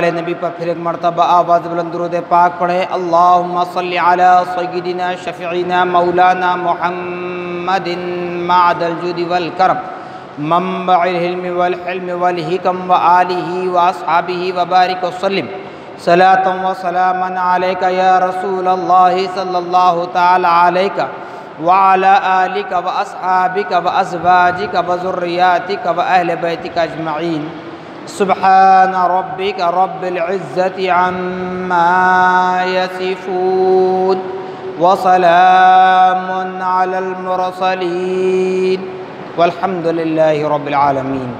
प्यारे नबी पर फिर एक मरतबा आवाज़ बुलंद दुरूद पाक पढ़े। अल्लाहुम्मा सल्लि अला सय्यिदिना शफ़ीना मौलाना मुहम्मदिन मअदल जुदी वल करम मंबइल हिल्मि वल हिल्मि वल हिकम व आलिहि व अस्हाबिहि व बारिक वसल्लिम सलातन व सलामन अलैका या रसूलल्लाहि सल्लल्लाहु तआला अलैका व अला आलिका व अस्हाबिका व अज़वाजिका व ज़ुर्रियातिका व अहले बैतिका अजमईन। सुब्हान रब्बिका रब्बिल इज़्ज़ति अम्मा यसिफून व सलामुन अलल मुरसलीन वल्हम्दुलिल्लाहि रब्बिल आलमीन।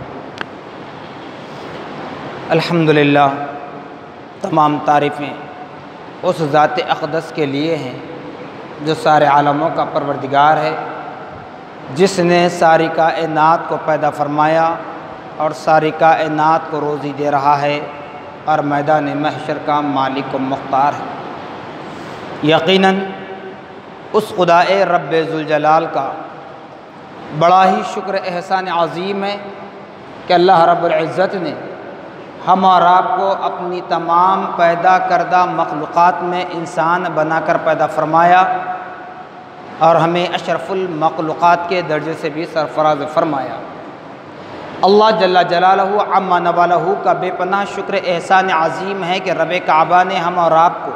अल्हम्दुलिल्लाह, तमाम तारीफ़ें उस ज़ात अक़दस के लिए हैं जो सारे आलमों का परवरदिगार है, जिसने सारी कायनात को पैदा फरमाया और सारी कायनात को रोज़ी दे रहा है और मैदान महशर का मालिक व मुख्तार है। यकीनन उस खुदाए रब्बे ज़ुल जलाल का बड़ा ही शुक्र एहसान अज़ीम है कि अल्लाह रब्बुल इज़्ज़त ने हम और आपको अपनी तमाम पैदा करदा मखलूक़ात में इंसान बनाकर पैदा फरमाया और हमें अशरफुल मखलूक़ात के दर्जे से भी सरफराज फरमाया। अल्लाह जल्ला जलालहू अम्मा नवालहू का बेपनाह शुक्र एहसान अज़ीम है कि रब काबा ने हम और आपको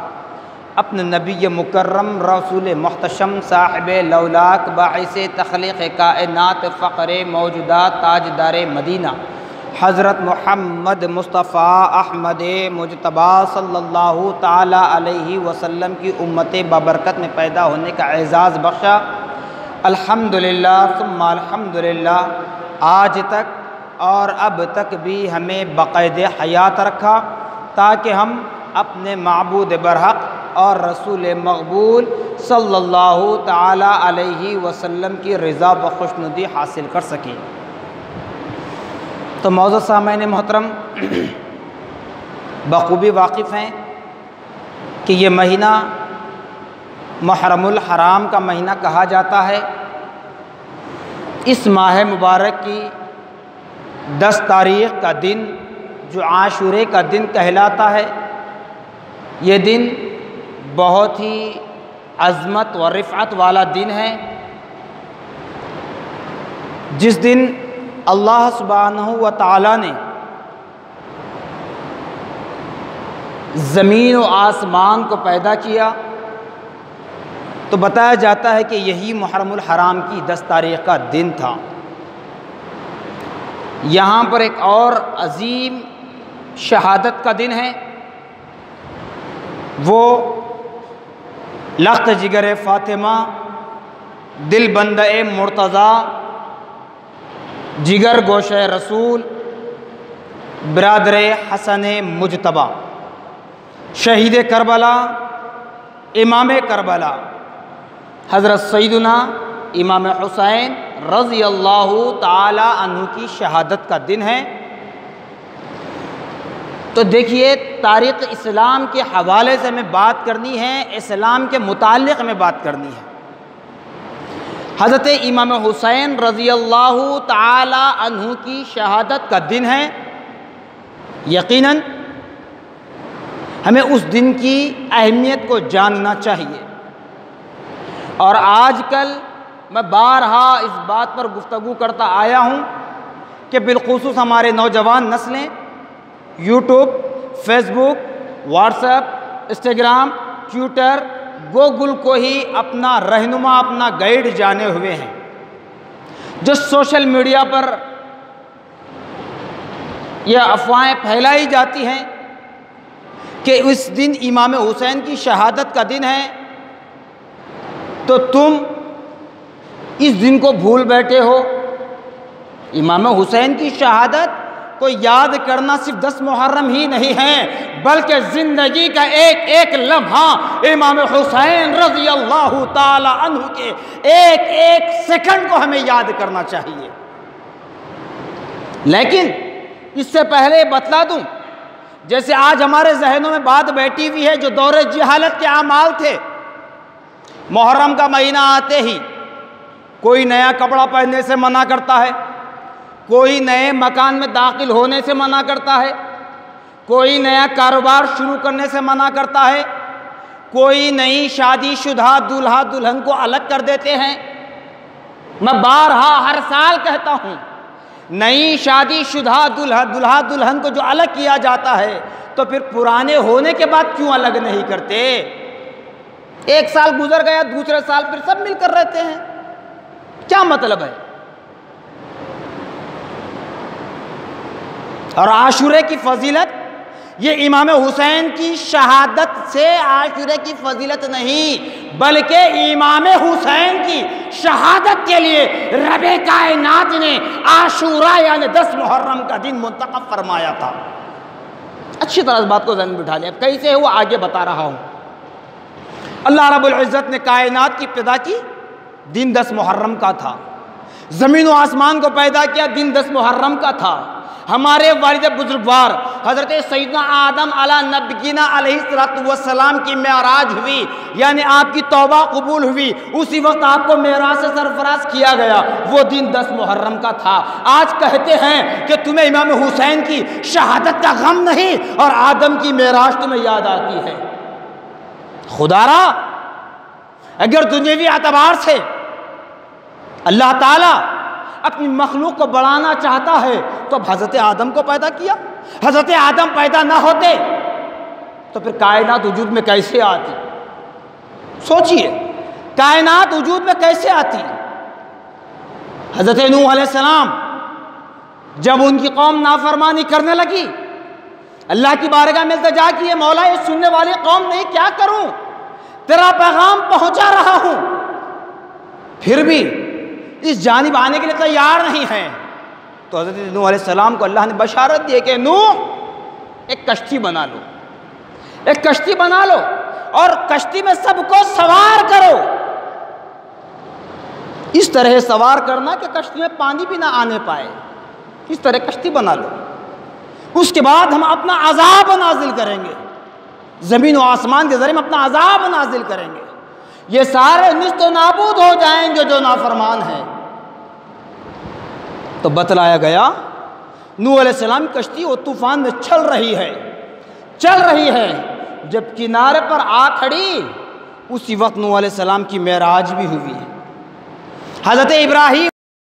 अपने नबी मुकर्रम रसूल मुहतशम साहिब लौलाक बाइसे तख्लीक़ कायनात फ़ख्र मौजूदात ताजदार मदीना हज़रत मुहम्मद मुस्तफ़ा अहमद मुजतबा सल्लल्लाहु ताला अलैहि वसल्लम की उम्मत बाबरकत में पैदा होने का एज़ाज़ बख्शा। अल्हम्दुलिल्लाह सुम्मा अल्हम्दुलिल्लाह। आज तक और अब तक भी हमें बाक़ायद हयात रखा ताकि हम अपने माबूद बरहक़ और रसूल मक़बूल सल्लल्लाहु ताला अलैहि वसल्लम की रज़ा व खुशनुदी हासिल कर सकें। तो मौजूद सामईन मोहतरम, बखूबी वाकिफ़ हैं कि ये महीना मुहर्रमुल हराम का महीना कहा जाता है। इस माह मुबारक की 10 तारीख़ का दिन जो आशूरे का दिन कहलाता है, ये दिन बहुत ही अज़मत व रिफ़अत वाला दिन है, जिस दिन अल्लाह सुब्हानहू व तआला ने ज़मीन व आसमान को पैदा किया। तो बताया जाता है कि यही मुहर्रमुल हराम की 10 तारीख़ का दिन था। यहाँ पर एक और अज़ीम शहादत का दिन है, वो लख्त जिगर फ़ातिमा दिल बंदे मुर्तज़ा जिगर गोशे रसूल बिरादर हसन मुजतबा शहीद करबला इमाम करबला हज़रत सैयदना इमाम हुसैन रज़ी अल्लाहु ताला अन्हु की शहादत का दिन है। तो देखिए, तारीख़ इस्लाम के हवाले से हमें बात करनी है, इस्लाम के मुताल्लिक़ में बात करनी है। हज़रत इमाम हुसैन रज़ी अल्लाहु ताला अन्हु की शहादत का दिन है। यकीनन हमें उस दिन की अहमियत को जानना चाहिए। और आजकल मैं बारहा इस बात पर गुफ्तगू करता आया हूँ कि बिलख़ुसूस हमारे नौजवान नस्लें YouTube, Facebook, WhatsApp, Instagram, Twitter, Google को ही अपना रहनुमा, अपना गाइड जाने हुए हैं। जो सोशल मीडिया पर यह अफवाहें फैलाई जाती हैं कि इस दिन इमाम हुसैन की शहादत का दिन है, तो तुम इस दिन को भूल बैठे हो। इमाम हुसैन की शहादत को याद करना सिर्फ 10 मुहर्रम ही नहीं है, बल्कि ज़िंदगी का एक एक लम्हा इमाम हुसैन रज़ी अल्लाहु ताला अन्हु के एक एक सेकंड को हमें याद करना चाहिए। लेकिन इससे पहले बतला दूं, जैसे आज हमारे जहनों में बात बैठी हुई है, जो दौरे जहालत के आमाल थे, मुहर्रम का महीना आते ही कोई नया कपड़ा पहनने से मना करता है, कोई नए मकान में दाखिल होने से मना करता है, कोई नया कारोबार शुरू करने से मना करता है, कोई नई शादीशुदा दूल्हा दुल्हन को अलग कर देते हैं। मैं बारहा हर साल कहता हूँ, नई शादीशुदा दूल्हा दुल्हन को जो अलग किया जाता है तो फिर पुराने होने के बाद क्यों अलग नहीं करते? एक साल गुजर गया, दूसरे साल फिर सब मिलकर रहते हैं, क्या मतलब है? और आशूरे की फजीलत, ये इमाम हुसैन की शहादत से आशूरे की फजीलत नहीं, बल्कि इमाम हुसैन की शहादत के लिए रबे कायनात ने आशूरा यानी 10 मुहर्रम का दिन मुंतखब फरमाया था। अच्छी तरह इस बात को ज़हन में बिठा लिया। कैसे है वो आगे बता रहा हूँ। अल्लाह रब्बुल इज़्ज़त ने कायनात की इब्तिदा की दिन 10 मुहर्रम का था, ज़मीन व आसमान को पैदा किया दिन 10 मुहर्रम का था। हमारे वालिद बुजुर्गवार हज़रत सैयदना आदम अला नबीना अलैहिस्सलातु वस्सलाम की मेराज हुई, यानी आपकी तौबा कबूल हुई, उसी वक्त आपको मेराज से सरफराज किया गया, वो दिन 10 मुहर्रम का था। आज कहते हैं कि तुम्हें इमाम हुसैन की शहादत का गम नहीं और आदम की मेराज तुम्हें याद आती है। खुदारा, अगर दुनियावी एतबार से अल्लाह ताला अपनी मखलूक को बढ़ाना चाहता है तो हज़रत आदम को पैदा किया। हज़रत आदम पैदा ना होते तो फिर कायनात वजूद में कैसे आती? सोचिए, कायनात वजूद में कैसे आती? हज़रत नूह अलैहिस्सलाम जब उनकी कौम नाफरमानी करने लगी, अल्लाह की बारगाह में इल्तिजा की, मौला ये सुनने वाली कौम नहीं, क्या करूं? तेरा पैगाम पहुंचा रहा हूं, फिर भी इस जानिब आने के लिए तैयार नहीं है। तो हज़रत नूह अलैहिस्सलाम को अल्लाह ने बशारत दी कि नूह एक कश्ती बना लो, एक कश्ती बना लो और कश्ती में सबको सवार करो। इस तरह सवार करना कि कश्ती में पानी भी ना आने पाए, इस तरह कश्ती बना लो। उसके बाद हम अपना अज़ाब नाजिल करेंगे, ज़मीन व आसमान के ज़रिए हम अपना अज़ाब नाजिल करेंगे। ये सारे निस्त नाबूद हो जाएंगे जो नाफरमान हैं। तो बतलाया गया नूह अलैहिस्सलाम की कश्ती वो तूफान में चल रही है, जब किनारे पर आ खड़ी, उसी वक्त नूह अलैहिस्सलाम की मेराज भी हुई। हज़रत इब्राहीम